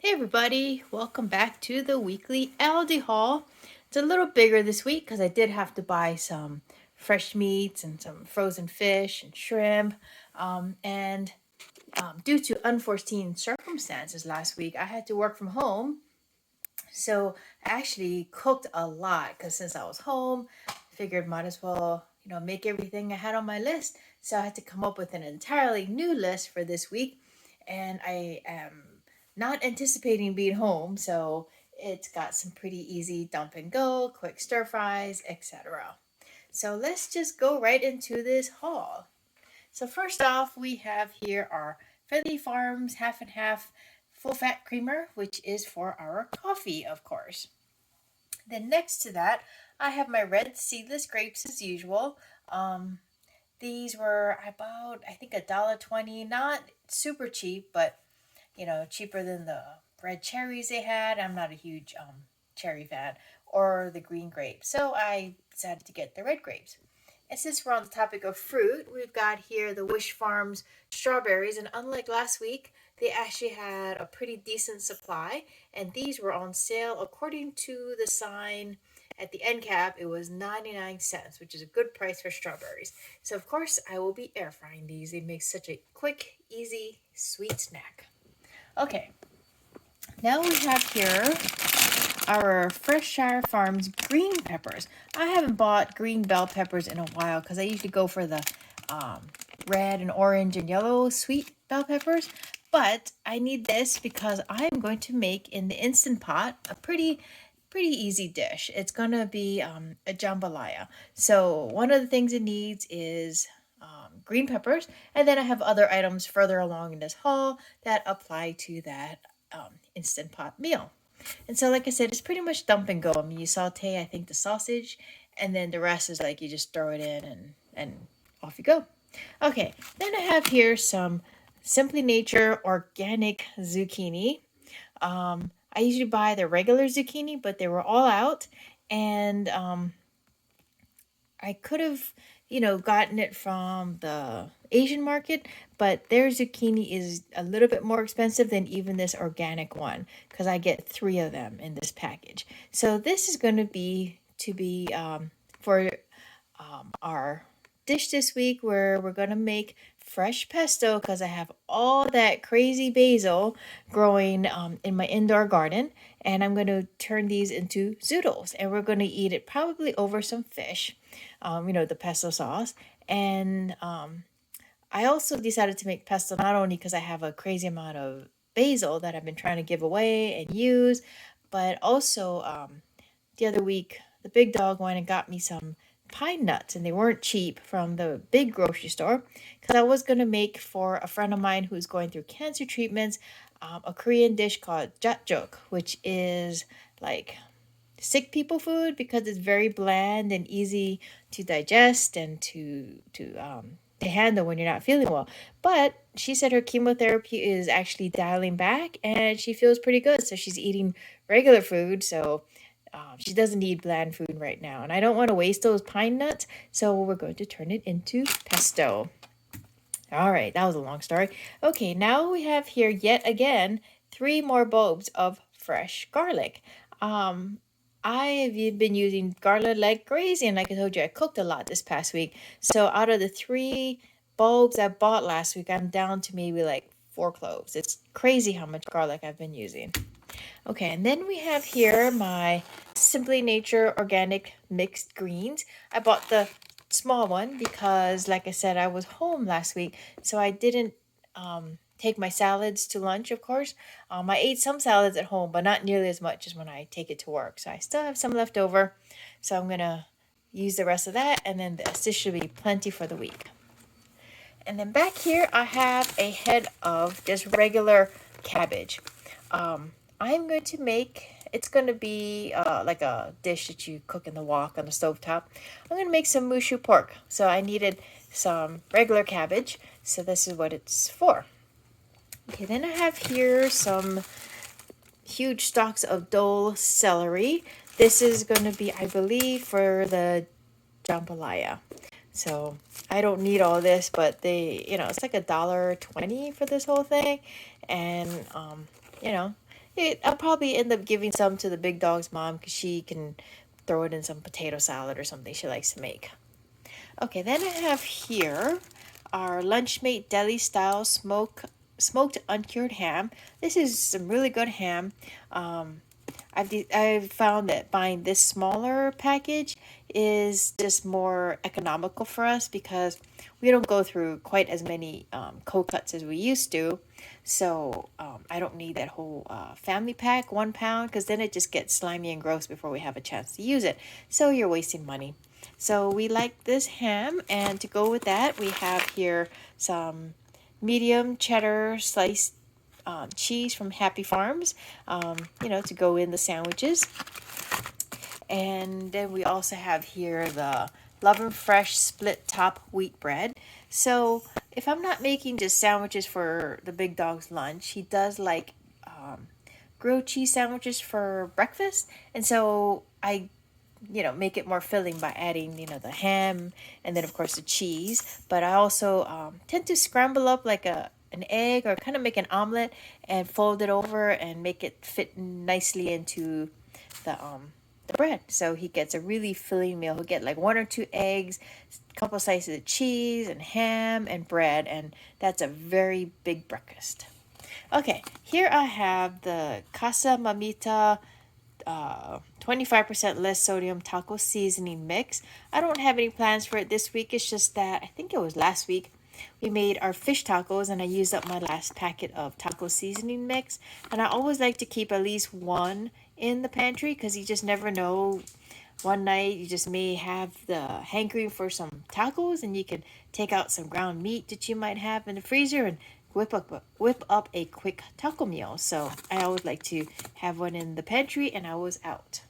Hey everybody, welcome back to the weekly ALDI haul. It's a little bigger this week because I did have to buy some fresh meats and some frozen fish and shrimp. And due to unforeseen circumstances last week, I had to work from home. So I actually cooked a lot because since I was home, figured might as well, make everything I had on my list. So I had to come up with an entirely new list for this week. And I am not anticipating being home, so it's got some pretty easy dump and go, quick stir fries, etc. So let's just go right into this haul. So first off, we have here our Friendly Farms half and half full fat creamer, which is for our coffee, of course. Then next to that, I have my red seedless grapes as usual. Um, these were about, I think, $1.20. Not super cheap, but cheaper than the red cherries they had. I'm not a huge cherry fan, or the green grapes, so I decided to get the red grapes. And since we're on the topic of fruit, we've got here the Wish Farms strawberries, and unlike last week, they actually had a pretty decent supply, and these were on sale according to the sign at the end cap. It was 99 cents, which is a good price for strawberries. So, of course, I will be air frying these. They make such a quick, easy, sweet snack. Okay, now we have here our Freshshire Farms green peppers. I haven't bought green bell peppers in a while because I usually go for the um, red and orange and yellow sweet bell peppers. But I need this because I'm going to make in the Instant Pot a pretty easy dish. It's gonna be a jambalaya. So one of the things it needs is green peppers, and then I have other items further along in this haul that apply to that Instant Pot meal. And so, like I said, it's pretty much dump and go. I mean, you saute, I think, the sausage, and then the rest is like you just throw it in and off you go. Okay, then I have here some Simply Nature organic zucchini. I usually buy the regular zucchini, but they were all out, and I could have, gotten it from the Asian market, but their zucchini is a little bit more expensive than even this organic one because I get three of them in this package. So this is going to be for our dish this week where we're going to make fresh pesto because I have all that crazy basil growing in my indoor garden, and I'm going to turn these into zoodles, and we're going to eat it probably over some fish, the pesto sauce. And I also decided to make pesto not only because I have a crazy amount of basil that I've been trying to give away and use, but also the other week the big dog went and got me some pine nuts, and they weren't cheap, from the big grocery store, because I was going to make for a friend of mine who's going through cancer treatments a Korean dish called japjuk, which is like sick people food because it's very bland and easy to digest and to handle when you're not feeling well. But she said her chemotherapy is actually dialing back and she feels pretty good, so she's eating regular food. So she doesn't need bland food right now, and I don't want to waste those pine nuts, so we're going to turn it into pesto. All right, that was a long story. Okay, now we have here yet again three more bulbs of fresh garlic. Um, I've been using garlic like crazy, and like I told you, I cooked a lot this past week. So out of the three bulbs I bought last week, I'm down to maybe like four cloves. It's crazy how much garlic I've been using. Okay, and then we have here my Simply Nature organic mixed greens. I bought the small one because, like I said, I was home last week, so I didn't take my salads to lunch, of course. I ate some salads at home, but not nearly as much as when I take it to work. So I still have some left over, so I'm going to use the rest of that, and then this should be plenty for the week. And then back here, I have a head of just regular cabbage. I'm going to make, it's going to be like a dish that you cook in the wok on the stovetop. I'm going to make some mushu pork. So I needed some regular cabbage. So this is what it's for. Okay, then I have here some huge stalks of dole celery. This is going to be, I believe, for the jambalaya. So I don't need all this, but it's like $1.20 for this whole thing. And, you know, I'll probably end up giving some to the big dog's mom because she can throw it in some potato salad or something she likes to make. Okay, then I have here our Lunchmate deli style smoked uncured ham. This is some really good ham. I've found that buying this smaller package is just more economical for us because we don't go through quite as many cold cuts as we used to. So I don't need that whole family pack, 1 pound, because then it just gets slimy and gross before we have a chance to use it. So you're wasting money. So we like this ham, and to go with that, we have here some medium cheddar sliced cheese from Happy Farms, to go in the sandwiches. And then we also have here the Love and Fresh split top wheat bread. So if I'm not making just sandwiches for the big dog's lunch, he does like grilled cheese sandwiches for breakfast. And so I make it more filling by adding, the ham and then of course the cheese. But I also tend to scramble up like an egg or kind of make an omelet and fold it over and make it fit nicely into the bread. So he gets a really filling meal. He'll get like 1 or 2 eggs, a couple slices of cheese and ham and bread, and that's a very big breakfast. Okay, here I have the Casa Mamita 25% less sodium taco seasoning mix. I don't have any plans for it this week. It's just that I think it was last week we made our fish tacos and I used up my last packet of taco seasoning mix. And I always like to keep at least one in the pantry because you just never know. One night you just may have the hankering for some tacos and you can take out some ground meat that you might have in the freezer and whip up a quick taco meal. So I always like to have one in the pantry, and I was out.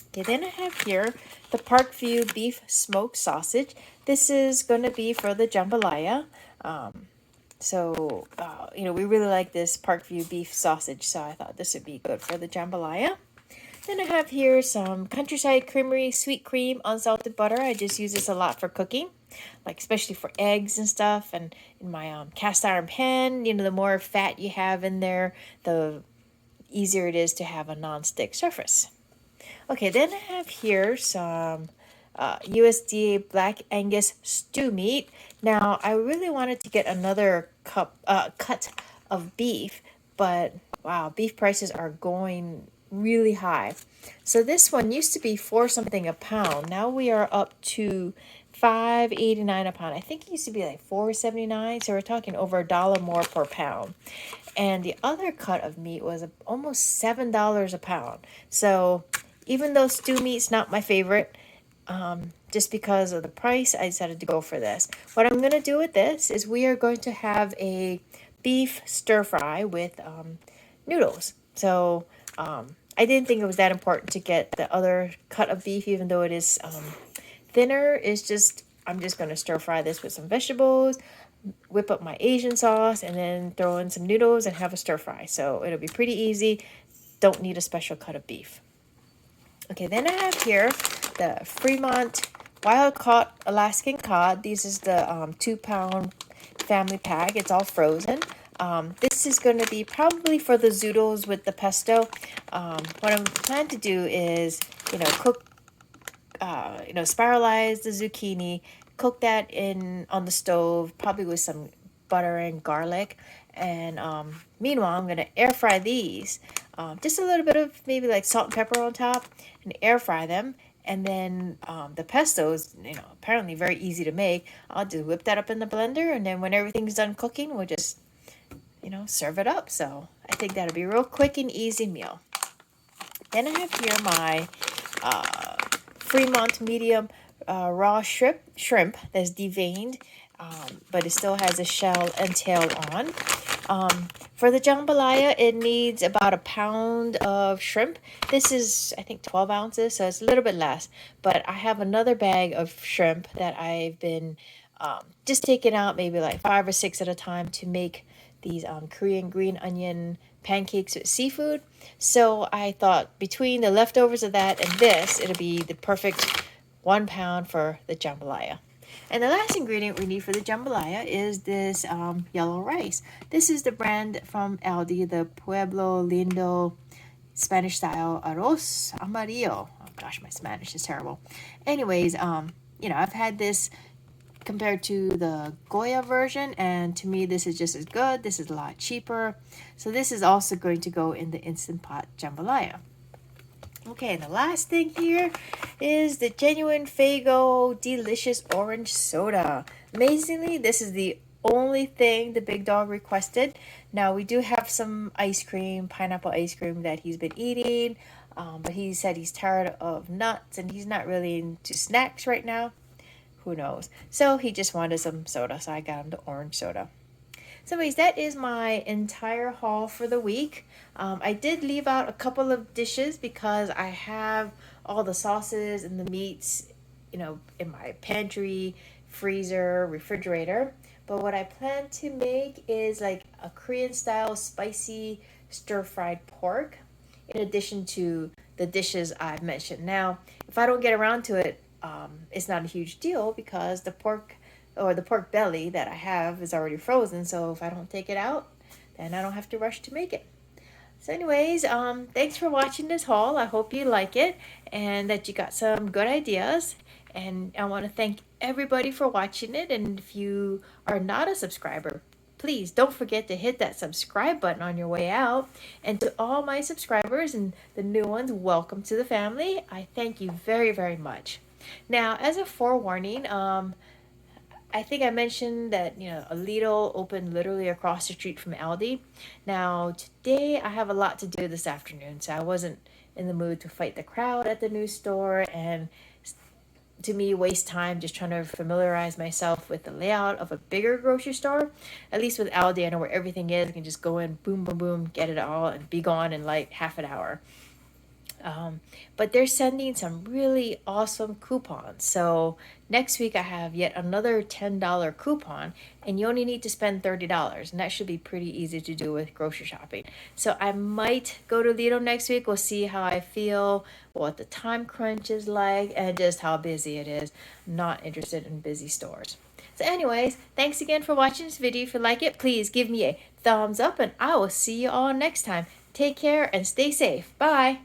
Okay, then I have here the Parkview beef smoked sausage. This is going to be for the jambalaya. We really like this Parkview beef sausage, so I thought this would be good for the jambalaya. Then I have here some Countryside Creamery sweet cream unsalted butter. I just use this a lot for cooking, like especially for eggs and stuff. And in my cast iron pan, the more fat you have in there, the easier it is to have a non-stick surface. Okay, then I have here some USDA Black Angus stew meat. Now, I really wanted to get another cut of beef, but wow, beef prices are going really high. So this one used to be $4 something a pound. Now we are up to $5.89 a pound. I think it used to be like $4.79. So we're talking over $1 more per pound. And the other cut of meat was almost $7 a pound. So even though stew meat's not my favorite, just because of the price, I decided to go for this. What I'm going to do with this is we are going to have a beef stir fry with noodles. So I didn't think it was that important to get the other cut of beef, even though it is thinner. I'm just going to stir fry this with some vegetables, whip up my Asian sauce, and then throw in some noodles and have a stir fry. So it'll be pretty easy. Don't need a special cut of beef. Okay, then I have here the Fremont Wild Caught Alaskan Cod. This is the 2-pound family pack. It's all frozen. This is going to be probably for the zoodles with the pesto. What I'm planning to do is, cook, spiralize the zucchini, cook that on the stove, probably with some butter and garlic. And meanwhile, I'm going to air fry these. Just a little bit of maybe like salt and pepper on top, and air fry them. And then the pesto is, apparently very easy to make. I'll just whip that up in the blender, and then when everything's done cooking, we'll just, serve it up. So I think that'll be a real quick and easy meal. Then I have here my Fremont medium raw shrimp that's deveined, but it still has a shell and tail on. For the jambalaya, it needs about 1 pound of shrimp. This is, I think, 12 ounces, so it's a little bit less. But I have another bag of shrimp that I've been just taking out maybe like 5 or 6 at a time to make these Korean green onion pancakes with seafood. So I thought between the leftovers of that and this, it'll be the perfect 1 pound for the jambalaya. And the last ingredient we need for the jambalaya is this yellow rice. This is the brand from ALDI, the Pueblo Lindo Spanish style arroz amarillo. Oh gosh, my Spanish is terrible. Anyways, I've had this compared to the Goya version, and to me this is just as good. This is a lot cheaper. So this is also going to go in the Instant Pot jambalaya. Okay, and the last thing here is the Genuine Fago Delicious Orange Soda. Amazingly, this is the only thing the big dog requested. Now, we do have some ice cream, pineapple ice cream that he's been eating, but he said he's tired of nuts and he's not really into snacks right now. Who knows? So he just wanted some soda, so I got him the orange soda. So anyways, that is my entire haul for the week. I did leave out a couple of dishes because I have all the sauces and the meats, in my pantry, freezer, refrigerator. But what I plan to make is like a Korean style spicy stir-fried pork in addition to the dishes I've mentioned. Now, if I don't get around to it, it's not a huge deal because the pork or the pork belly that I have is already frozen. So if I don't take it out, then I don't have to rush to make it. So anyways, thanks for watching this haul. I hope you like it and that you got some good ideas. And I want to thank everybody for watching it. And if you are not a subscriber, please don't forget to hit that subscribe button on your way out. And to all my subscribers and the new ones, welcome to the family. I thank you very, very much. Now, as a forewarning, I think I mentioned that, a Lidl opened literally across the street from Aldi. Now, today I have a lot to do this afternoon, so I wasn't in the mood to fight the crowd at the new store and to me waste time just trying to familiarize myself with the layout of a bigger grocery store. At least with Aldi, I know where everything is. I can just go in, boom, boom, boom, get it all, and be gone in like half an hour. But they're sending some really awesome coupons. So next week I have yet another $10 coupon and you only need to spend $30, and that should be pretty easy to do with grocery shopping. So I might go to Lidl next week. We'll see how I feel, what the time crunch is like, and just how busy it is. I'm not interested in busy stores. So anyways, thanks again for watching this video. If you like it, please give me a thumbs up and I will see you all next time. Take care and stay safe. Bye.